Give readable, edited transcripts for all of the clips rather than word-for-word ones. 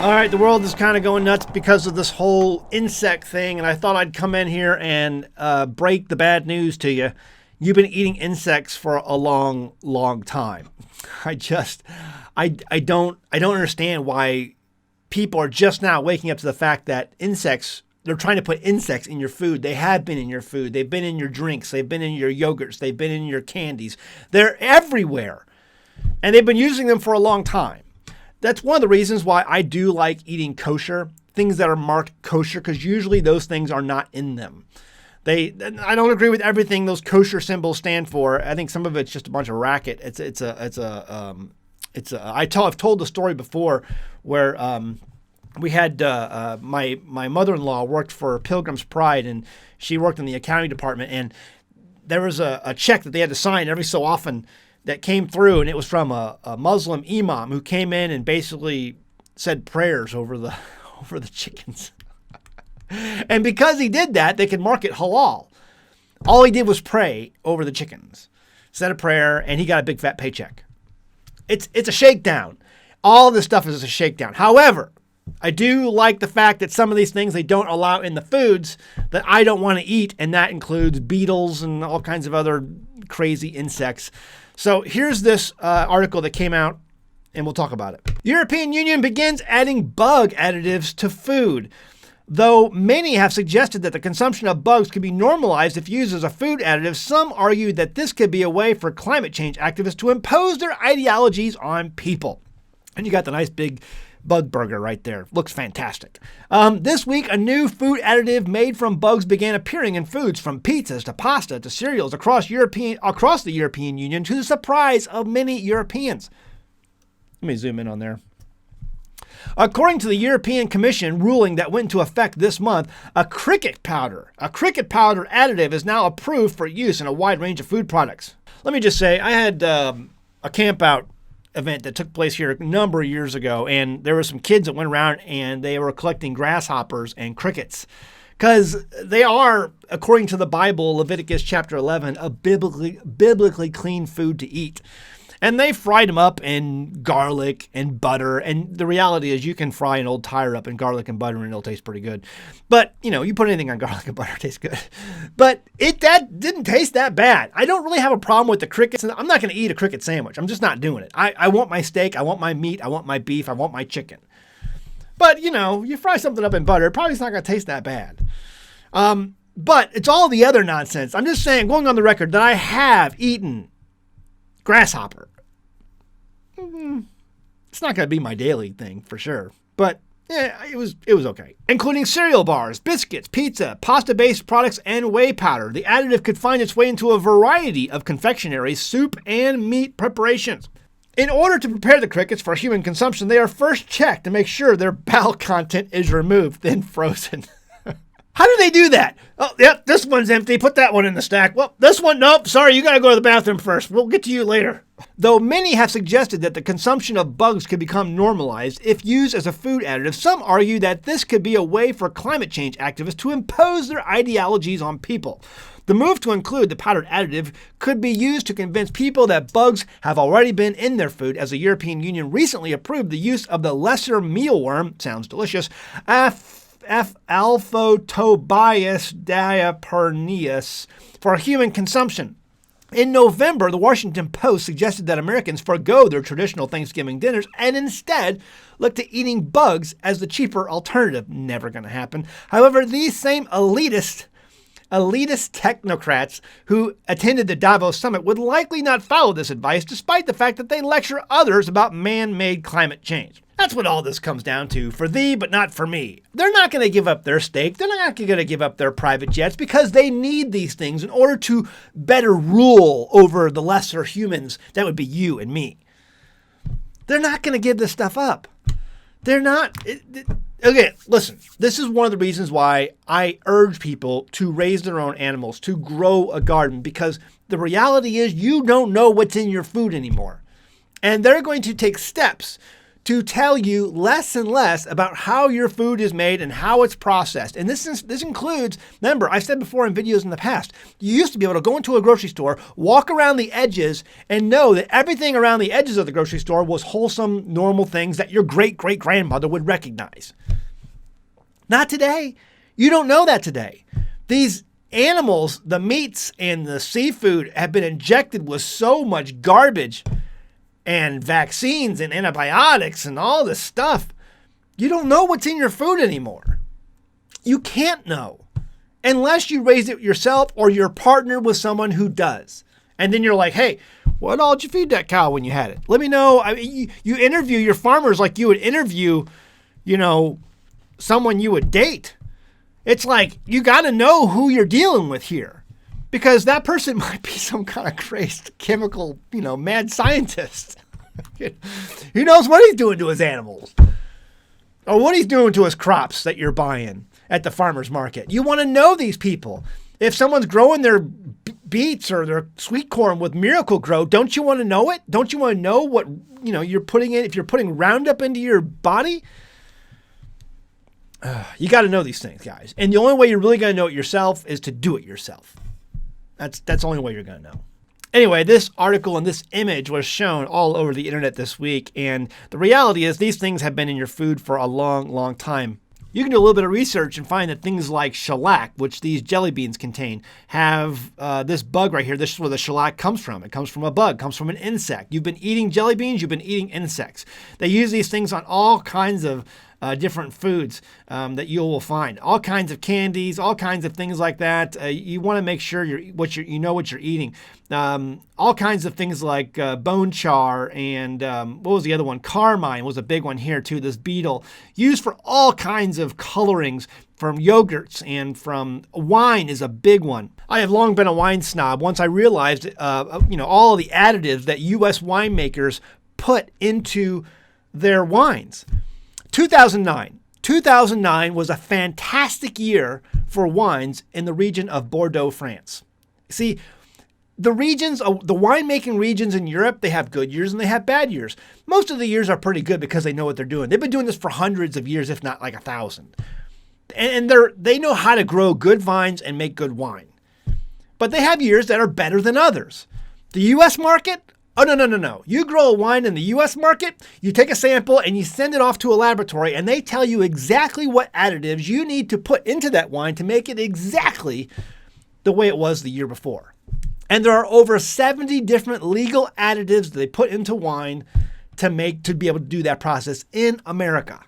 All right, the world is kind of going nuts because of this whole insect thing, and I thought I'd come in here and break the bad news to you. You've been eating insects for a long, long time. I don't understand why people are just now waking up to the fact that they're trying to put insects in your food. They have been in your food. They've been in your drinks. They've been in your yogurts. They've been in your candies. They're everywhere, and they've been using them for a long time. That's one of the reasons why I do like eating kosher, things that are marked kosher, because usually those things are not in them. I don't agree with everything those kosher symbols stand for. I think some of it's just a bunch of racket. I've told the story before where we had my mother-in-law worked for Pilgrim's Pride, and she worked in the accounting department, and there was a check that they had to sign every so often that came through, and it was from a Muslim imam who came in and basically said prayers over the chickens. And because he did that, they could mark it halal. All he did was pray over the chickens, said a prayer, and he got a big fat paycheck. It's a shakedown. All this stuff is a shakedown. However, I do like the fact that some of these things they don't allow in the foods that I don't want to eat, and that includes beetles and all kinds of other crazy insects. So here's this article that came out, and we'll talk about it. The European Union begins adding bug additives to food. Though many have suggested that the consumption of bugs could be normalized if used as a food additive, some argue that this could be a way for climate change activists to impose their ideologies on people. And you got the nice big bug burger right there. Looks fantastic. This week, a new food additive made from bugs began appearing in foods from pizzas to pasta to cereals across the European Union, to the surprise of many Europeans. Let me zoom in on there. According to the European Commission ruling that went into effect this month, a cricket powder additive is now approved for use in a wide range of food products. Let me just say, I had a camp out event that took place here a number of years ago, and there were some kids that went around and they were collecting grasshoppers and crickets, because they are, according to the Bible, Leviticus chapter 11, a biblically clean food to eat. And they fried them up in garlic and butter. And the reality is you can fry an old tire up in garlic and butter and it'll taste pretty good. But, you put anything on garlic and butter, it tastes good. But that didn't taste that bad. I don't really have a problem with the crickets. I'm not going to eat a cricket sandwich. I'm just not doing it. I want my steak. I want my meat. I want my beef. I want my chicken. But, you fry something up in butter, it probably is not going to taste that bad. But it's all the other nonsense. I'm just saying, going on the record, that I have eaten grasshopper. It's not going to be my daily thing for sure, but yeah, it was okay. Including cereal bars, biscuits, pizza, pasta-based products, and whey powder, the additive could find its way into a variety of confectionery, soup, and meat preparations. In order to prepare the crickets for human consumption, they are first checked to make sure their bowel content is removed, then frozen. How do they do that? Oh, yep, this one's empty. Put that one in the stack. Well, this one, nope. Sorry, you got to go to the bathroom first. We'll get to you later. Though many have suggested that the consumption of bugs could become normalized if used as a food additive, some argue that this could be a way for climate change activists to impose their ideologies on people. The move to include the powdered additive could be used to convince people that bugs have already been in their food, as the European Union recently approved the use of the lesser mealworm, sounds delicious, Alphotobius diaperneus, for human consumption. In November, the Washington Post suggested that Americans forgo their traditional Thanksgiving dinners and instead look to eating bugs as the cheaper alternative. Never going to happen. However, these same elitist technocrats who attended the Davos summit would likely not follow this advice, despite the fact that they lecture others about man-made climate change. That's what all this comes down to. For thee, but not for me. They're not going to give up their steak. They're not going to give up their private jets, because they need these things in order to better rule over the lesser humans. That would be you and me. They're not going to give this stuff up. They're not. Okay, listen. This is one of the reasons why I urge people to raise their own animals, to grow a garden, because the reality is you don't know what's in your food anymore. And they're going to take steps to tell you less and less about how your food is made and how it's processed. And this includes, remember, I've said before in videos in the past, you used to be able to go into a grocery store, walk around the edges, and know that everything around the edges of the grocery store was wholesome, normal things that your great-great-grandmother would recognize. Not today. You don't know that today. These animals, the meats and the seafood, have been injected with so much garbage and vaccines and antibiotics and all this stuff. You don't know what's in your food anymore. You can't know unless you raise it yourself or you're partnered with someone who does. And then you're like, hey, what all did you feed that cow when you had it? Let me know. I mean, you interview your farmers like you would interview, someone you would date. It's like, you got to know who you're dealing with here. Because that person might be some kind of crazed chemical, mad scientist. Who knows what he's doing to his animals? Or what he's doing to his crops that you're buying at the farmer's market. You want to know these people. If someone's growing their beets or their sweet corn with Miracle-Gro, don't you want to know it? Don't you want to know what, you're putting in? If you're putting Roundup into your body? You got to know these things, guys. And the only way you're really going to know it yourself is to do it yourself. That's the only way you're going to know. Anyway, this article and this image was shown all over the internet this week. And the reality is these things have been in your food for a long, long time. You can do a little bit of research and find that things like shellac, which these jelly beans contain, have this bug right here. This is where the shellac comes from. It comes from a bug, comes from an insect. You've been eating jelly beans, you've been eating insects. They use these things on all kinds of different foods that you will find. All kinds of candies, all kinds of things like that. You want to make sure you know what you're eating. All kinds of things like bone char and what was the other one? Carmine was a big one here too, this beetle. Used for all kinds of colorings from yogurts and from wine is a big one. I have long been a wine snob. Once I realized, all of the additives that U.S. winemakers put into their wines. 2009 was a fantastic year for wines in the region of Bordeaux, France. See, the winemaking regions in Europe, they have good years and they have bad years. Most of the years are pretty good because they know what they're doing. They've been doing this for hundreds of years, if not like 1,000. And they know how to grow good vines and make good wine. But they have years that are better than others. The U.S. market? Oh, no. You grow a wine in the U.S. market, you take a sample and you send it off to a laboratory and they tell you exactly what additives you need to put into that wine to make it exactly the way it was the year before. And there are over 70 different legal additives that they put into wine to be able to do that process in America.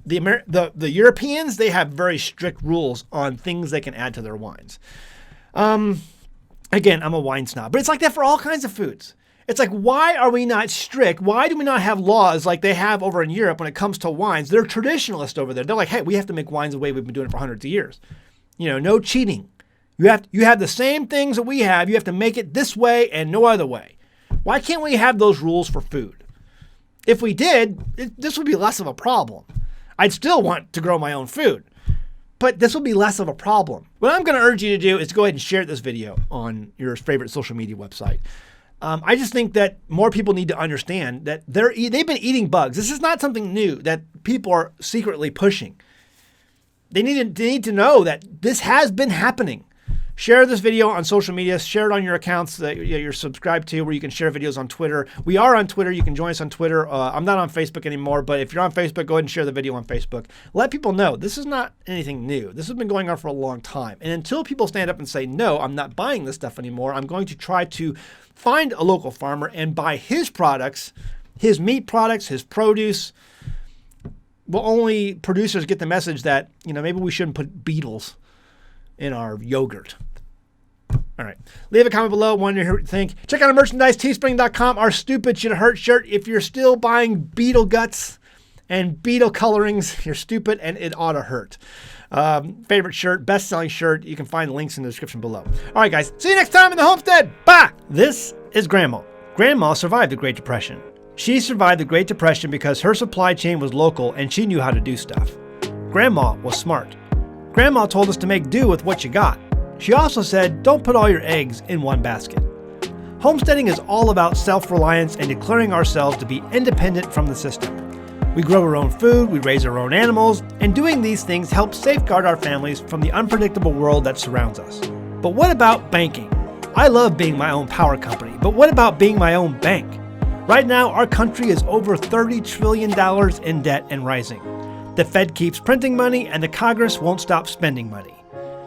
The Europeans, they have very strict rules on things they can add to their wines. Again, I'm a wine snob, but it's like that for all kinds of foods. It's like, why are we not strict? Why do we not have laws like they have over in Europe when it comes to wines? They're traditionalists over there. They're like, hey, we have to make wines the way we've been doing it for hundreds of years. No cheating. You have the same things that we have. You have to make it this way and no other way. Why can't we have those rules for food? If we did, this would be less of a problem. I'd still want to grow my own food. But this will be less of a problem. What I'm going to urge you to do is to go ahead and share this video on your favorite social media website. I just think that more people need to understand that they've been eating bugs. This is not something new that people are secretly pushing. They need to know that this has been happening. Share this video on social media. Share it on your accounts that you're subscribed to, where you can share videos on Twitter. We are on Twitter. You can join us on Twitter. I'm not on Facebook anymore, but if you're on Facebook, go ahead and share the video on Facebook. Let people know this is not anything new. This has been going on for a long time. And until people stand up and say, no, I'm not buying this stuff anymore, I'm going to try to find a local farmer and buy his products, his meat products, his produce. Will only producers get the message that, maybe we shouldn't put beetles in our yogurt. All right. Leave a comment below. Want to hear what you think. Check out our merchandise, teespring.com. Our Stupid Should Hurt shirt. If you're still buying beetle guts and beetle colorings, you're stupid and it ought to hurt. Favorite shirt, best-selling shirt. You can find links in the description below. All right, guys. See you next time in the homestead. Bye. This is Grandma. Grandma survived the Great Depression. She survived the Great Depression because her supply chain was local and she knew how to do stuff. Grandma was smart. Grandma told us to make do with what you got. She also said, don't put all your eggs in one basket. Homesteading is all about self-reliance and declaring ourselves to be independent from the system. We grow our own food, we raise our own animals, and doing these things helps safeguard our families from the unpredictable world that surrounds us. But what about banking? I love being my own power company, but what about being my own bank? Right now, our country is over $30 trillion in debt and rising. The Fed keeps printing money, and the Congress won't stop spending money.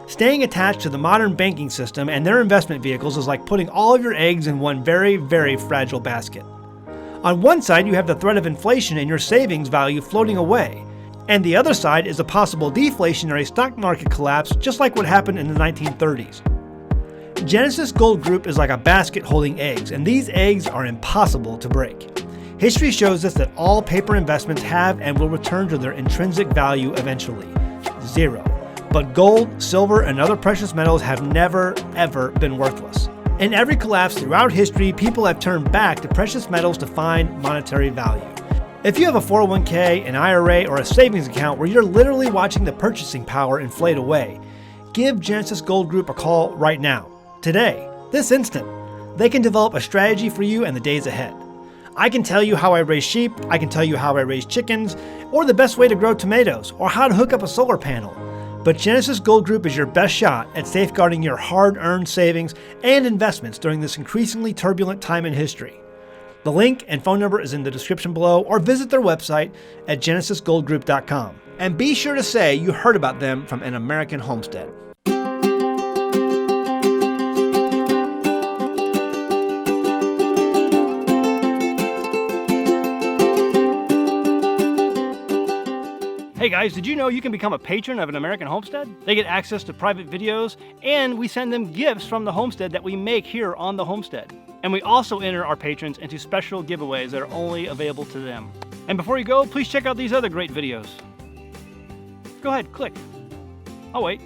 Staying attached to the modern banking system and their investment vehicles is like putting all of your eggs in one very, very fragile basket. On one side, you have the threat of inflation and your savings value floating away, and the other side is a possible deflationary stock market collapse, just like what happened in the 1930s. Genesis Gold Group is like a basket holding eggs, and these eggs are impossible to break. History shows us that all paper investments have and will return to their intrinsic value eventually, zero. But gold, silver, and other precious metals have never, ever been worthless. In every collapse throughout history, people have turned back to precious metals to find monetary value. If you have a 401k, an IRA, or a savings account where you're literally watching the purchasing power inflate away, give Genesis Gold Group a call right now, today, this instant. They can develop a strategy for you in the days ahead. I can tell you how I raise sheep, I can tell you how I raise chickens, or the best way to grow tomatoes, or how to hook up a solar panel. But Genesis Gold Group is your best shot at safeguarding your hard-earned savings and investments during this increasingly turbulent time in history. The link and phone number is in the description below, or visit their website at genesisgoldgroup.com. And be sure to say you heard about them from An American Homestead. Hey guys, did you know you can become a patron of An American Homestead? They get access to private videos, and we send them gifts from the homestead that we make here on the homestead. And we also enter our patrons into special giveaways that are only available to them. And before you go, please check out these other great videos. Go ahead, click. Oh wait.